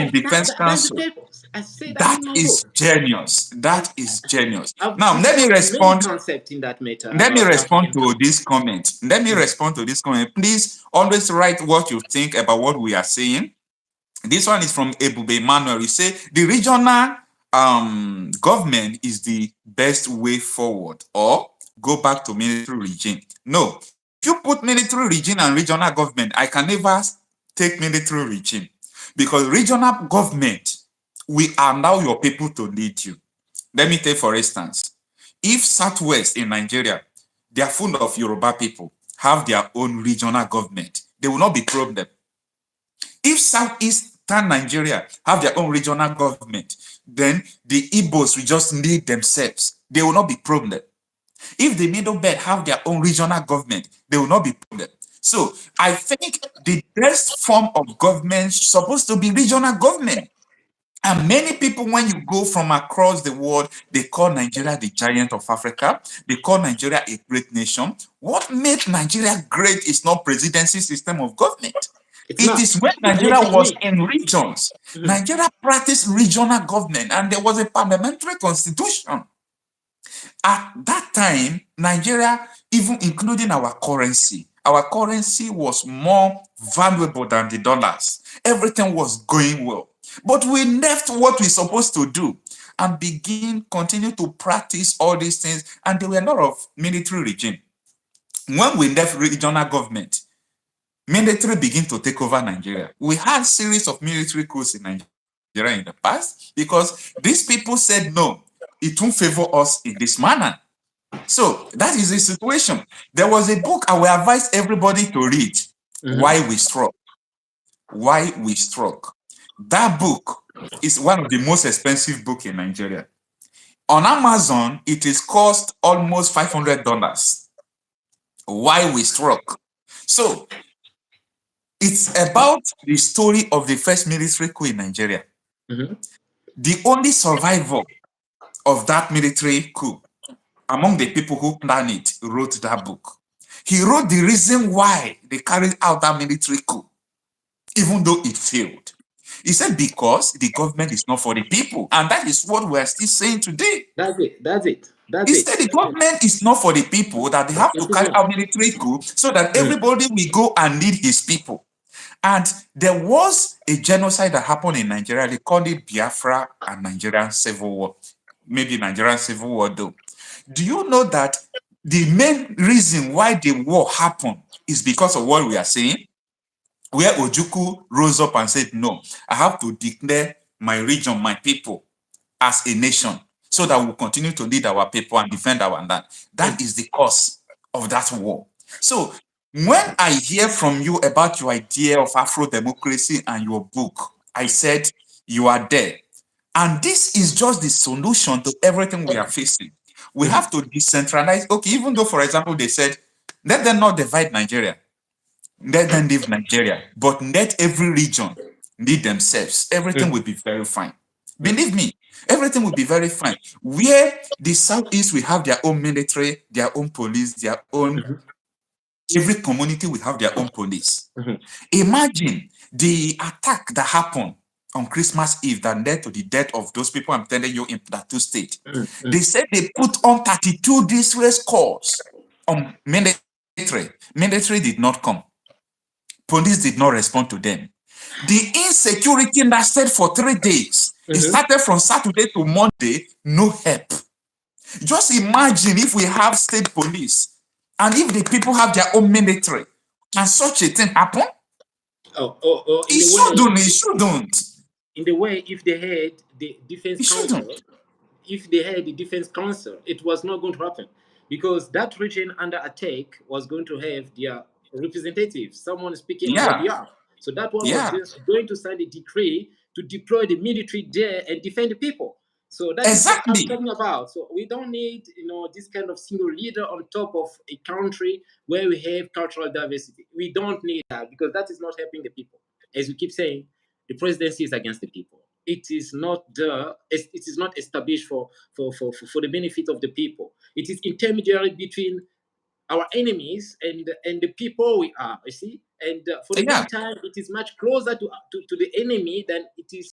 in Defense That's the Council. purpose. I said I That didn't know is those. genius. That is genius. I've Now, let me discussed many respond. concepts in that matter Let me about respond African to countries. this comment. Let me respond to this comment. Please always write what you think about what we are saying. This one is from Ebube Manuel. You say the regional government is the best way forward, or go back to military regime. No, if you put military regime and regional government, I can never take military regime, because regional government, we allow your people to lead you. Let me take, for instance, if Southwest in Nigeria, they are full of Yoruba people, have their own regional government, they will not be problem. If Southeastern Nigeria have their own regional government, then the Igbos will just lead themselves. They will not be problem. If the Middle Belt have their own regional government, they will not be problem. So I think the best form of government is supposed to be regional government. And many people, when you go from across the world, they call Nigeria the giant of Africa. They call Nigeria a great nation. What made Nigeria great is not presidency system of government. It is when Nigeria was in regions. Nigeria practiced regional government, and there was a parliamentary constitution. At that time, Nigeria, even including our currency was more valuable than the dollars. Everything was going well. But we left what we're supposed to do and continue to practice all these things. And there were a lot of military regime. When we left regional government, military began to take over Nigeria. We had series of military coups in Nigeria in the past because these people said, no, it won't favor us in this manner. So that is the situation. There was a book I will advise everybody to read, Why We Struck. Why We Struck. That book is one of the most expensive books in Nigeria. On Amazon, it is cost almost $500. Why We Struck. So it's about the story of the first military coup in Nigeria. The only survivor of that military coup among the people who planned it wrote that book. He wrote the reason why they carried out that military coup, even though it failed. He said because the government is not for the people. And that is what we are still saying today. That's it. He said the government is not for the people, that they have to carry out military coup so that everybody will go and lead his people. And there was a genocide that happened in Nigeria. They called it Biafra and Nigerian Civil War. Maybe Nigerian Civil War though. Do you know that the main reason why the war happened is because of what we are saying? Where Ojukwu rose up and said, no, I have to declare my region, my people, as a nation, so that we'll continue to lead our people and defend our land. That is the cause of that war. So when I hear from you about your idea of Afro democracy and your book, I said, you are there. And this is just the solution to everything we are facing. We have to decentralize. Okay, even though, for example, they said, let them not divide Nigeria. Let them leave Nigeria. But let every region lead themselves. Everything will be very fine. Believe me, everything will be very fine. Where the Southeast will have their own military, their own police, their own... Every community will have their own police. Imagine the attack that happened on Christmas Eve that led to the death of those people I'm telling you in Plateau State. They said they put on 32 distress calls on military. Military did not come. Police did not respond to them. The insecurity lasted for 3 days. It started from Saturday to Monday, no help. Just imagine if we have state police and if the people have their own military. Can such a thing happen? It shouldn't. In the way, if they had the defense council, it was not going to happen, because that region under attack was going to have their representatives, someone speaking on their behalf. So that one was just going to sign a decree to deploy the military there and defend the people. So that is what I'm talking about. So we don't need, this kind of single leader on top of a country where we have cultural diversity. We don't need that, because that is not helping the people. As we keep saying, the presidency is against the people. It is not established for the benefit of the people. It is intermediary between our enemies and the people we are, you see. And for the meantime, it is much closer to the enemy than it is